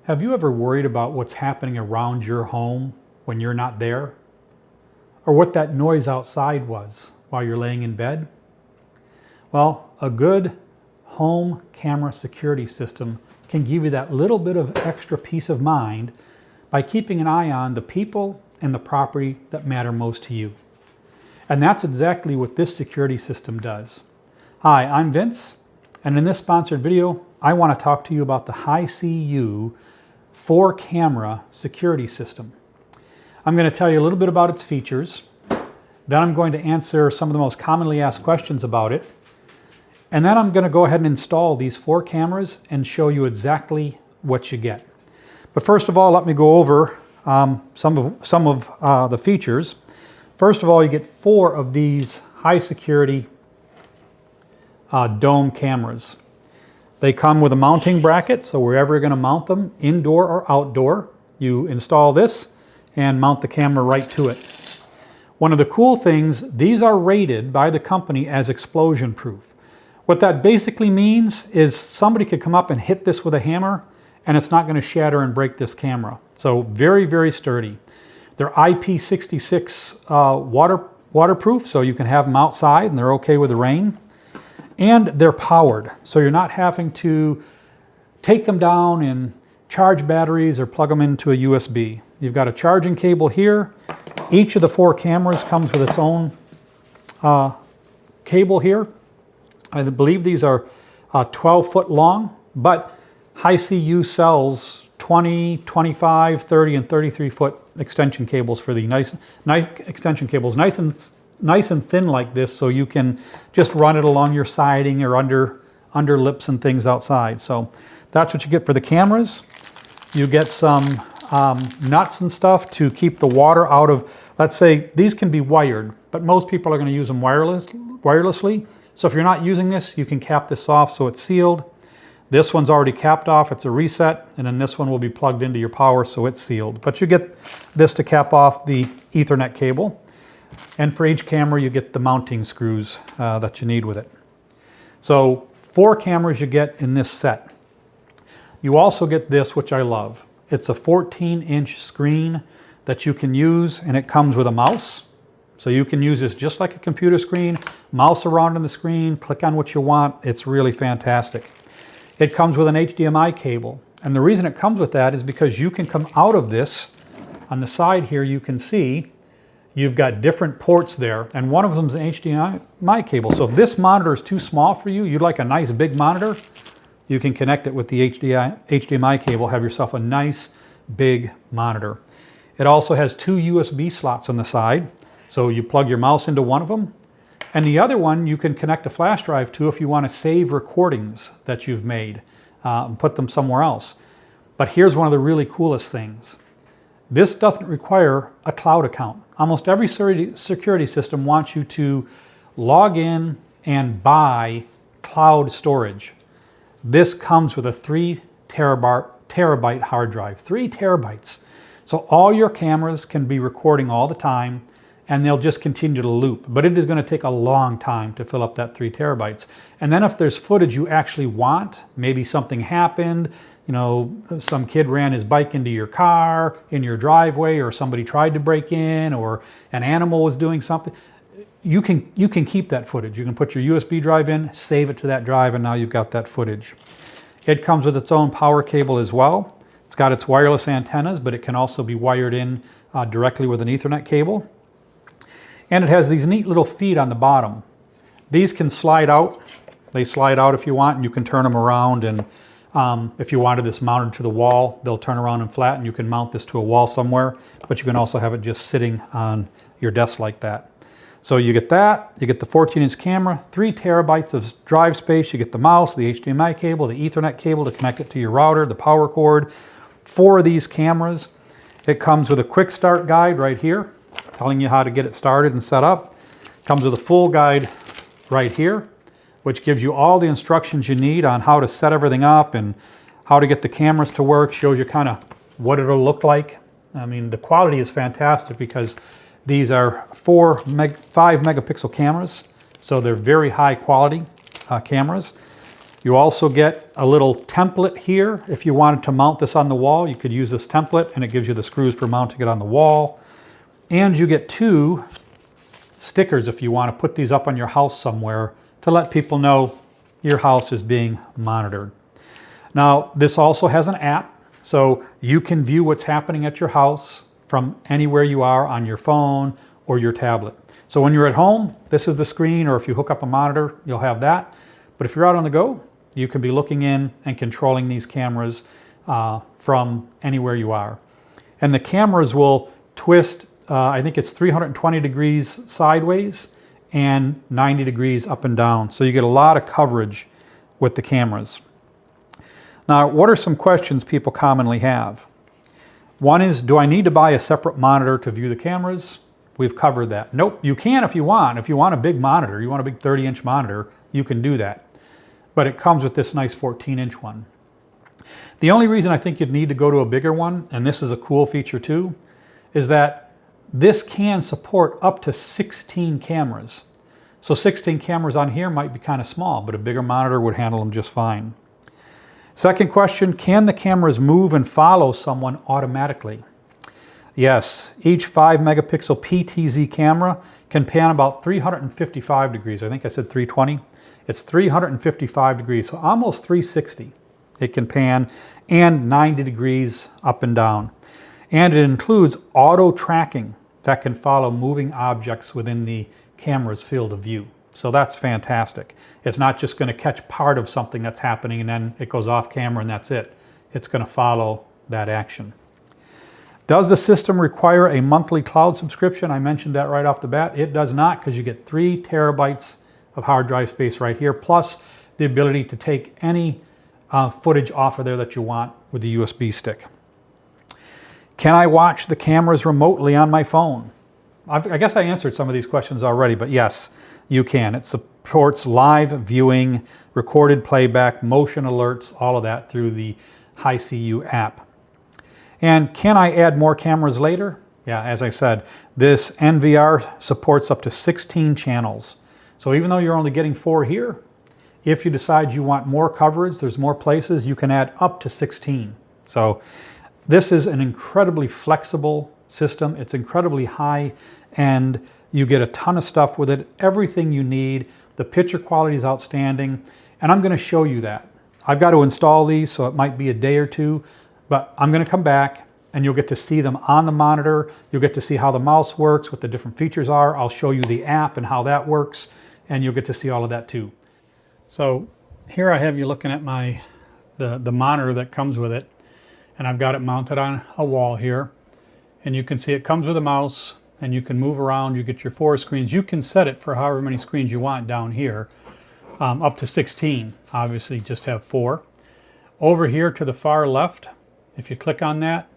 Have you ever worried about what's happening around your home when you're not there? Or what that noise outside was while you're laying in bed? Well, a good home camera security system can give you that little bit of extra peace of mind by keeping an eye on the people and the property that matter most to you. And that's exactly what this security system does. Hi, I'm Vince, and in this sponsored video, I want to talk to you about the Hiseeu 4-camera security system. I'm going to tell you a little bit about its features, then I'm going to answer some of the most commonly asked questions about it, and then I'm going to go ahead and install these 4 cameras and show you exactly what you get. But first of all, let me go over some of the features. First of all, you get 4 of these high security dome cameras. They come with a mounting bracket, so wherever you're going to mount them, indoor or outdoor, you install this and mount the camera right to it. One of the cool things, these are rated by the company as explosion proof. What that basically means is somebody could come up and hit this with a hammer and it's not going to shatter and break this camera. So very, very sturdy. They're IP66 waterproof, so you can have them outside and they're okay with the rain. And they're powered, so you're not having to take them down and charge batteries or plug them into a USB. You've got a charging cable here. Each of the 4 cameras comes with its own cable here. I believe these are 12 foot long, but Hiseeu sells 20, 25, 30, and 33 foot extension cables for the nice extension cables. Nice and thin like this, so you can just run it along your siding or under lips and things outside. So that's what you get for the cameras. You get some nuts and stuff to keep the water out of, let's say these can be wired, but most people are going to use them wirelessly. So if you're not using this, you can cap this off so it's sealed. This one's already capped off, it's a reset, and then this one will be plugged into your power so it's sealed. But you get this to cap off the Ethernet cable. And for each camera, you get the mounting screws that you need with it. So 4 cameras you get in this set. You also get this, which I love. It's a 14-inch screen that you can use, and it comes with a mouse. So you can use this just like a computer screen, mouse around on the screen, click on what you want. It's really fantastic. It comes with an HDMI cable. And the reason it comes with that is because you can come out of this. On the side here, you can see you've got different ports there, and one of them is an HDMI cable. So if this monitor is too small for you, you'd like a nice big monitor, you can connect it with the HDMI cable, have yourself a nice big monitor. It also has 2 USB slots on the side, so you plug your mouse into one of them, and the other one you can connect a flash drive to if you want to save recordings that you've made and put them somewhere else. But here's one of the really coolest things. This doesn't require a cloud account. Almost every security system wants you to log in and buy cloud storage. This comes with a 3 terabyte hard drive, 3 terabytes. So all your cameras can be recording all the time and they'll just continue to loop. But it is going to take a long time to fill up that 3 terabytes. And then if there's footage you actually want, maybe something happened, you know, some kid ran his bike into your car, in your driveway, or somebody tried to break in, or an animal was doing something. You can keep that footage. You can put your USB drive in, save it to that drive, and now you've got that footage. It comes with its own power cable as well. It's got its wireless antennas, but it can also be wired in directly with an Ethernet cable. And it has these neat little feet on the bottom. These can slide out. They slide out if you want, and you can turn them around, and if you wanted this mounted to the wall, they'll turn around and flatten. You can mount this to a wall somewhere, but you can also have it just sitting on your desk like that. So you get that, you get the 14-inch camera, 3 terabytes of drive space, you get the mouse, the HDMI cable, the Ethernet cable to connect it to your router, the power cord, 4 of these cameras. It comes with a quick start guide right here, telling you how to get it started and set up. It comes with a full guide right here, which gives you all the instructions you need on how to set everything up and how to get the cameras to work, shows you kind of what it'll look like. I mean, the quality is fantastic because these are 5 megapixel cameras, so they're very high quality cameras. You also get a little template here. If you wanted to mount this on the wall, you could use this template, and it gives you the screws for mounting it on the wall. And you get 2 stickers if you want to put these up on your house somewhere to let people know your house is being monitored. Now, this also has an app, so you can view what's happening at your house from anywhere you are on your phone or your tablet. So when you're at home, this is the screen, or if you hook up a monitor, you'll have that. But if you're out on the go, you can be looking in and controlling these cameras from anywhere you are. And the cameras will twist, I think it's 320 degrees sideways and 90 degrees up and down. So you get a lot of coverage with the cameras. Now, what are some questions people commonly have? One is, do I need to buy a separate monitor to view the cameras? We've covered that. Nope, you can if you want. If you want a big monitor, you want a big 30-inch monitor, you can do that. But it comes with this nice 14-inch one. The only reason I think you'd need to go to a bigger one, and this is a cool feature too, is that this can support up to 16 cameras. So 16 cameras on here might be kind of small, but a bigger monitor would handle them just fine. Second question, can the cameras move and follow someone automatically? Yes, each 5 megapixel PTZ camera can pan about 355 degrees. I think I said 320. It's 355 degrees, so almost 360 it can pan, and 90 degrees up and down. And it includes auto tracking that can follow moving objects within the camera's field of view. So that's fantastic. It's not just going to catch part of something that's happening and then it goes off camera and that's it. It's going to follow that action. Does the system require a monthly cloud subscription? I mentioned that right off the bat. It does not, because you get 3 terabytes of hard drive space right here, plus the ability to take any footage off of there that you want with the USB stick. Can I watch the cameras remotely on my phone? I guess I answered some of these questions already, but yes, you can. It supports live viewing, recorded playback, motion alerts, all of that through the Hiseeu app. And can I add more cameras later? Yeah, as I said, this NVR supports up to 16 channels. So even though you're only getting 4 here, if you decide you want more coverage, there's more places, you can add up to 16. So this is an incredibly flexible system. It's incredibly high end. You get a ton of stuff with it, everything you need. The picture quality is outstanding, and I'm going to show you that. I've got to install these, so it might be a day or two, but I'm going to come back and you'll get to see them on the monitor. You'll get to see how the mouse works, what the different features are. I'll show you the app and how that works, and you'll get to see all of that too. So here I have you looking at the monitor that comes with it, and I've got it mounted on a wall here, and you can see it comes with a mouse, and you can move around. You get your 4 screens. You can set it for however many screens you want down here, up to 16. Obviously just have 4. Over here to the far left, if you click on that,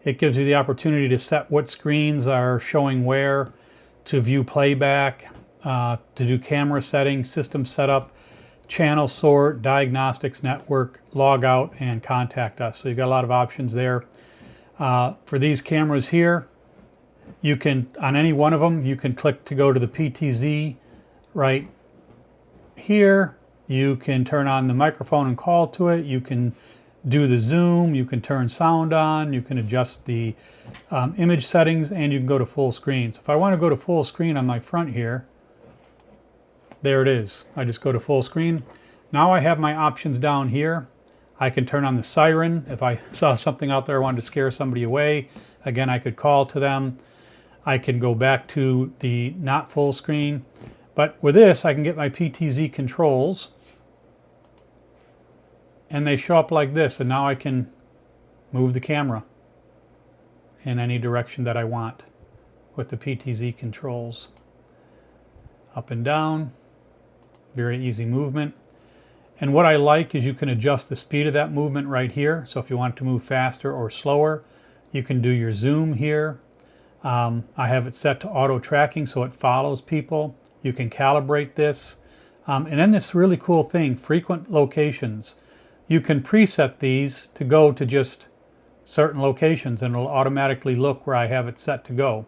it gives you the opportunity to set what screens are showing where, to view playback, to do camera settings, system setup, channel sort, diagnostics, network, log out, and contact us. So you've got a lot of options there. For these cameras here, you can, on any one of them, you can click to go to the PTZ right here. You can turn on the microphone and call to it. You can do the zoom, you can turn sound on, you can adjust the image settings, and you can go to full screen. So if I want to go to full screen on my front here, there it is. I just go to full screen. Now I have my options down here. I can turn on the siren. If I saw something out there I wanted to scare somebody away, again, I could call to them. I can go back to the not full screen. But with this, I can get my PTZ controls, and they show up like this, and now I can move the camera in any direction that I want with the PTZ controls. Up and down, very easy movement. And what I like is you can adjust the speed of that movement right here. So if you want it to move faster or slower, you can do your zoom here. I have it set to auto tracking so it follows people. You can calibrate this. And then this really cool thing, frequent locations. You can preset these to go to just certain locations, and it'll automatically look where I have it set to go.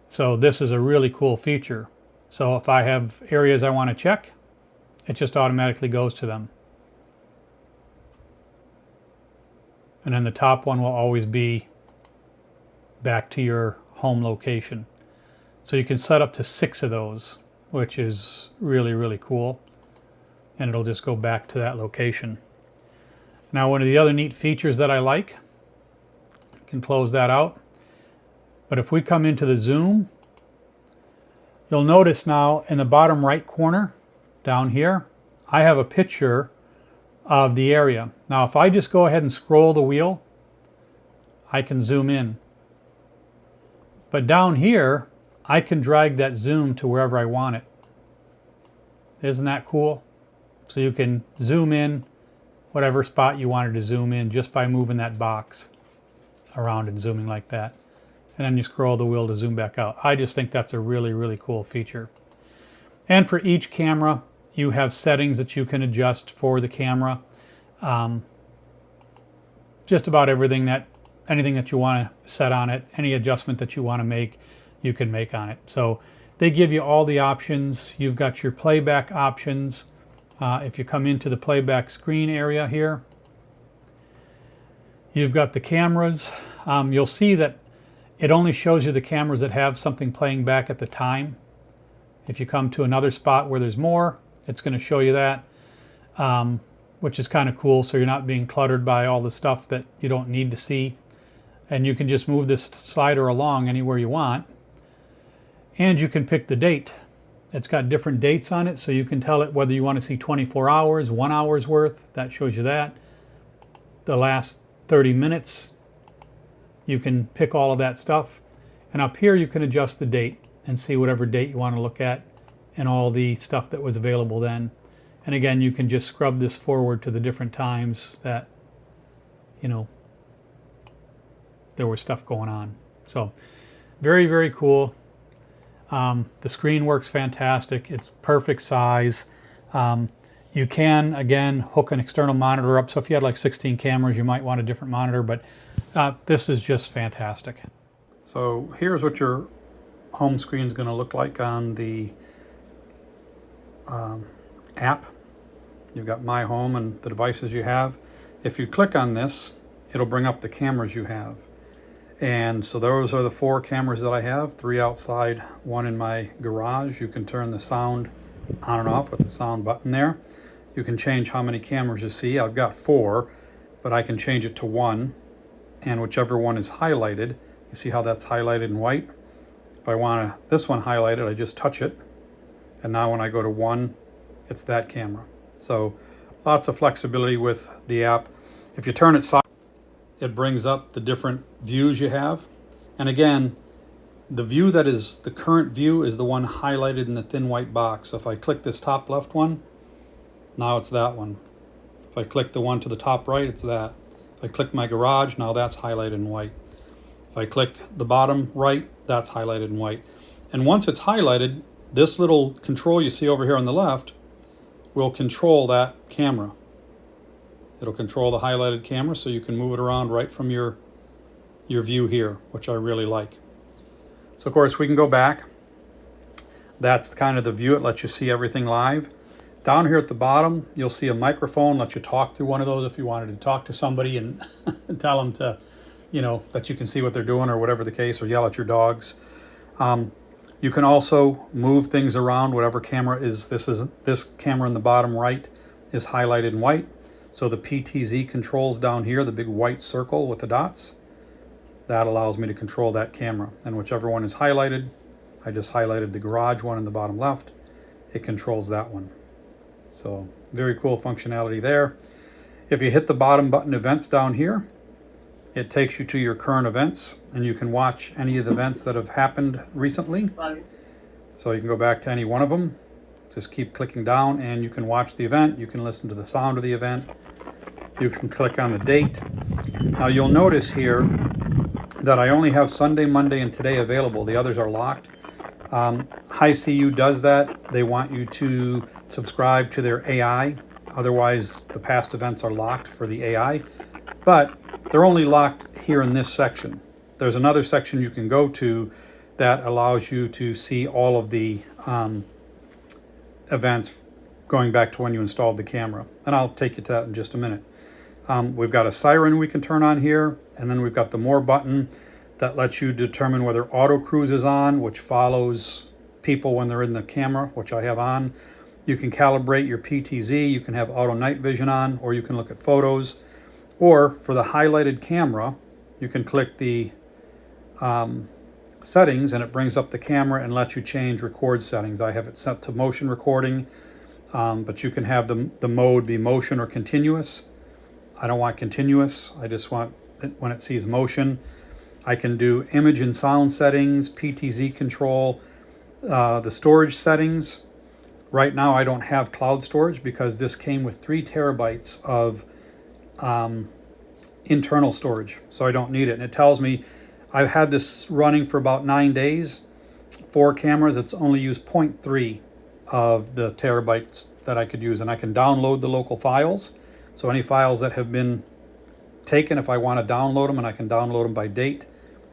So this is a really cool feature. So if I have areas I want to check, it just automatically goes to them. And then the top one will always be back to your home location. So you can set up to 6 of those, which is really, really cool. And it'll just go back to that location. Now, one of the other neat features that I like, you can close that out. But if we come into the zoom, you'll notice now in the bottom right corner down here, I have a picture of the area. Now, if I just go ahead and scroll the wheel, I can zoom in. But down here, I can drag that zoom to wherever I want it. Isn't that cool? So you can zoom in whatever spot you wanted to zoom in just by moving that box around and zooming like that. And then you scroll the wheel to zoom back out. I just think that's a really, really cool feature. And for each camera, you have settings that you can adjust for the camera. Just about anything that you want to set on it, any adjustment that you want to make, you can make on it. So they give you all the options. You've got your playback options. If you come into the playback screen area here, you've got the cameras. You'll see that it only shows you the cameras that have something playing back at the time. If you come to another spot where there's more, it's going to show you that, which is kind of cool, so you're not being cluttered by all the stuff that you don't need to see. And you can just move this slider along anywhere you want. And you can pick the date. It's got different dates on it, so you can tell it whether you want to see 24 hours, 1 hour's worth. That shows you that. The last 30 minutes, you can pick all of that stuff. And up here, you can adjust the date and see whatever date you want to look at and all the stuff that was available then. And again, you can just scrub this forward to the different times that, you know, there was stuff going on. So very, very cool. The screen works fantastic. It's perfect size. You can, again, hook an external monitor up. So if you had like 16 cameras, you might want a different monitor, but this is just fantastic. So here's what your home screen is going to look like on the app. You've got My Home and the devices you have. If you click on this, it'll bring up the cameras you have. And so those are the 4 cameras that I have, 3 outside, 1 in my garage. You can turn the sound on and off with the sound button there. You can change how many cameras you see. I've got 4, but I can change it to 1. And whichever one is highlighted, you see how that's highlighted in white? If I want this one highlighted, I just touch it. And now when I go to 1, it's that camera. So lots of flexibility with the app. If you turn it side, it brings up the different views you have. And again, the view that is the current view is the one highlighted in the thin white box. So if I click this top left one, now it's that one. If I click the one to the top right, it's that. If I click my garage, now that's highlighted in white. If I click the bottom right, that's highlighted in white. And once it's highlighted, this little control you see over here on the left will control that camera. It'll control the highlighted camera, so you can move it around right from your view here, which I really like. So of course we can go back. That's kind of the view. It lets you see everything live. Down here at the bottom, you'll see a microphone, lets you talk through one of those if you wanted to talk to somebody and tell them to, you know, that you can see what they're doing or whatever the case, or yell at your dogs. You can also move things around. Whatever camera is this camera in the bottom right is highlighted in white. So the PTZ controls down here, the big white circle with the dots, that allows me to control that camera. And whichever one is highlighted, I just highlighted the garage one in the bottom left, it controls that one. So very cool functionality there. If you hit the bottom button events down here, it takes you to your current events, and you can watch any of the events that have happened recently. So you can go back to any one of them. Just keep clicking down and you can watch the event. You can listen to the sound of the event. You can click on the date. Now you'll notice here that I only have Sunday, Monday, and today available. The others are locked. Hiseeu does that. They want you to subscribe to their AI. Otherwise, the past events are locked for the AI. But they're only locked here in this section. There's another section you can go to that allows you to see all of the events going back to when you installed the camera. And I'll take you to that in just a minute. We've got a siren we can turn on here, and then we've got the more button that lets you determine whether auto cruise is on, which follows people when they're in the camera, which I have on. You can calibrate your PTZ, you can have auto night vision on, or you can look at photos. Or for the highlighted camera, you can click the settings and it brings up the camera and lets you change record settings. I have it set to motion recording, but you can have the mode be motion or continuous. I don't want continuous, I just want it when it sees motion. I can do image and sound settings, PTZ control, the storage settings. Right now I don't have cloud storage because this came with 3 terabytes of internal storage, so I don't need it. And it tells me I've had this running for about 9 days. 4 cameras, it's only used 0.3 of the terabytes that I could use, and I can download the local files. So any files that have been taken, if I want to download them, and I can download them by date,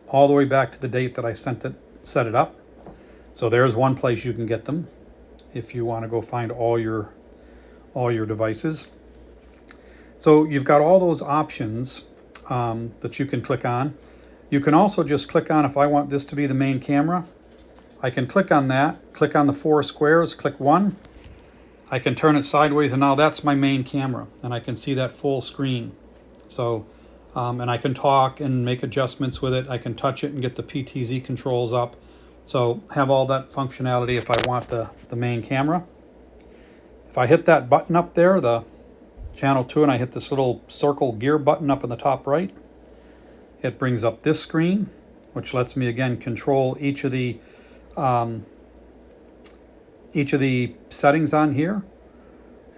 all the way back to the date that I set it up. So there's one place you can get them if you want to go find all your devices. So you've got all those options that you can click on. You can also just click on, if I want this to be the main camera, I can click on that, click on the 4 squares, click 1. I can turn it sideways, and now that's my main camera, and I can see that full screen. So, and I can talk and make adjustments with it. I can touch it and get the PTZ controls up. So have all that functionality if I want the main camera. If I hit that button up there, the channel 2, and I hit this little circle gear button up in the top right, it brings up this screen, which lets me again control each of the settings on here.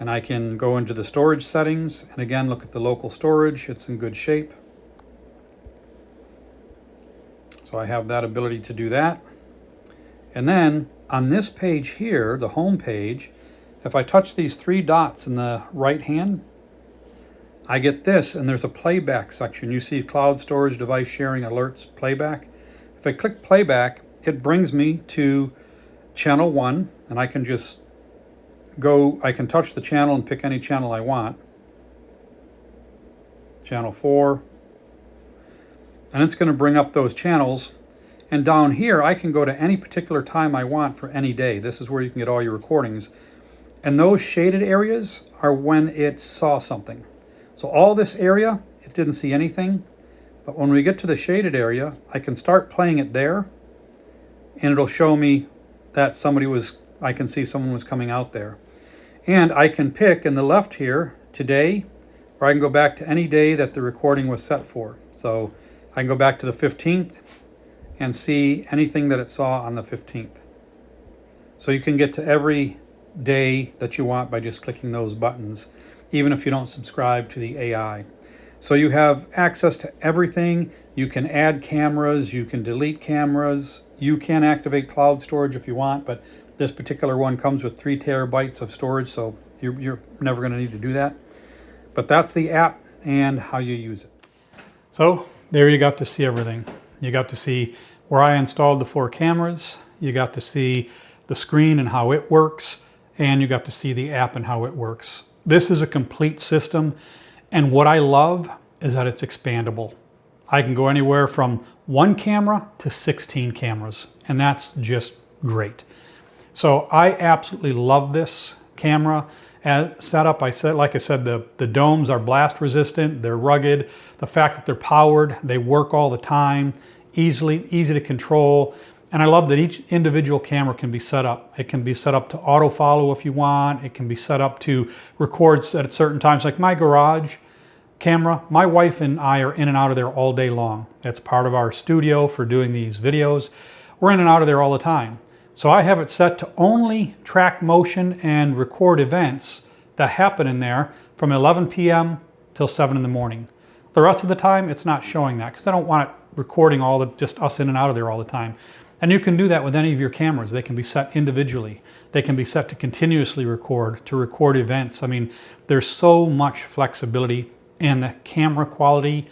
And I can go into the storage settings and again look at the local storage. It's in good shape. So I have that ability to do that. And then on this page here, the home page, if I touch these 3 dots in the right hand, I get this, and there's a playback section. You see cloud storage, device sharing, alerts, playback. If I click playback, it brings me to channel 1, and I can just go, I can touch the channel and pick any channel I want. Channel 4. And it's going to bring up those channels. And down here, I can go to any particular time I want for any day. This is where you can get all your recordings. And those shaded areas are when it saw something. So all this area, it didn't see anything. But when we get to the shaded area, I can start playing it there. And it'll show me that I can see someone was coming out there. And I can pick in the left here, today, or I can go back to any day that the recording was set for. So I can go back to the 15th and see anything that it saw on the 15th. So you can get to every day that you want by just clicking those buttons, even if you don't subscribe to the AI. So you have access to everything. You can add cameras, you can delete cameras, you can activate cloud storage if you want, but this particular one comes with 3 terabytes of storage, so you're never going to need to do that. But that's the app and how you use it. So there you got to see everything. You got to see where I installed the 4 cameras, you got to see the screen and how it works, and you got to see the app and how it works. This is a complete system, and what I love is that it's expandable. I can go anywhere from 1 camera to 16 cameras, and that's just great. So I absolutely love this camera setup. Like I said, the domes are blast resistant, they're rugged. The fact that they're powered, they work all the time, easy to control. And I love that each individual camera can be set up. It can be set up to auto follow if you want. It can be set up to record at certain times. Like my garage camera, my wife and I are in and out of there all day long. That's part of our studio for doing these videos. We're in and out of there all the time. So I have it set to only track motion and record events that happen in there from 11 p.m. till 7 in the morning. The rest of the time, it's not showing that because I don't want it recording just us in and out of there all the time. And you can do that with any of your cameras. They can be set individually. They can be set to continuously record, to record events. I mean, there's so much flexibility, and the camera quality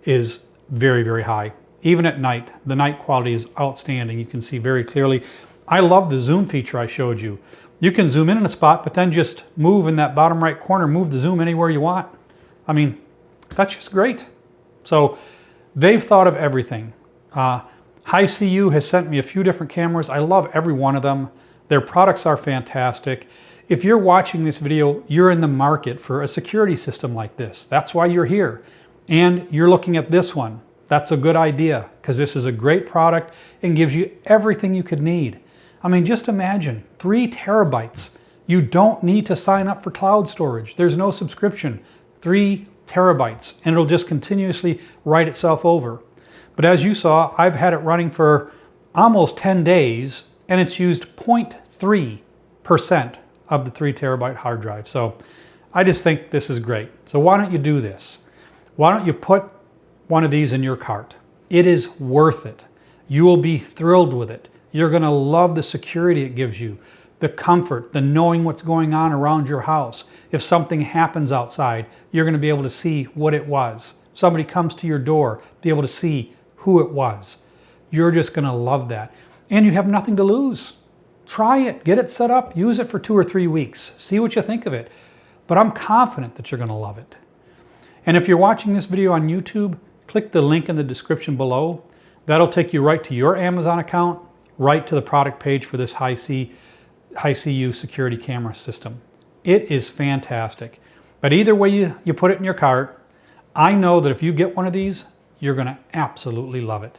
is very, very high. Even at night, the night quality is outstanding. You can see very clearly. I love the zoom feature I showed you. You can zoom in a spot, but then just move in that bottom right corner, move the zoom anywhere you want. I mean, that's just great. So they've thought of everything. Hiseeu has sent me a few different cameras. I love every one of them. Their products are fantastic. If you're watching this video, you're in the market for a security system like this. That's why you're here. And you're looking at this one. That's a good idea, because this is a great product and gives you everything you could need. I mean, just imagine 3 terabytes. You don't need to sign up for cloud storage. There's no subscription. 3 terabytes, and it'll just continuously write itself over. But as you saw, I've had it running for almost 10 days, and it's used 0.3% of the 3 terabyte hard drive. So I just think this is great. So why don't you do this? Why don't you put one of these in your cart? It is worth it. You will be thrilled with it. You're going to love the security it gives you, the comfort, the knowing what's going on around your house. If something happens outside, you're going to be able to see what it was. Somebody comes to your door, be able to see who it was. You're just going to love that. And you have nothing to lose. Try it, get it set up, use it for 2 or 3 weeks. See what you think of it. But I'm confident that you're going to love it. And if you're watching this video on YouTube, click the link in the description below. That'll take you right to your Amazon account, right to the product page for this Hiseeu security camera system. It is fantastic. But either way you put it in your cart, I know that if you get one of these, you're going to absolutely love it.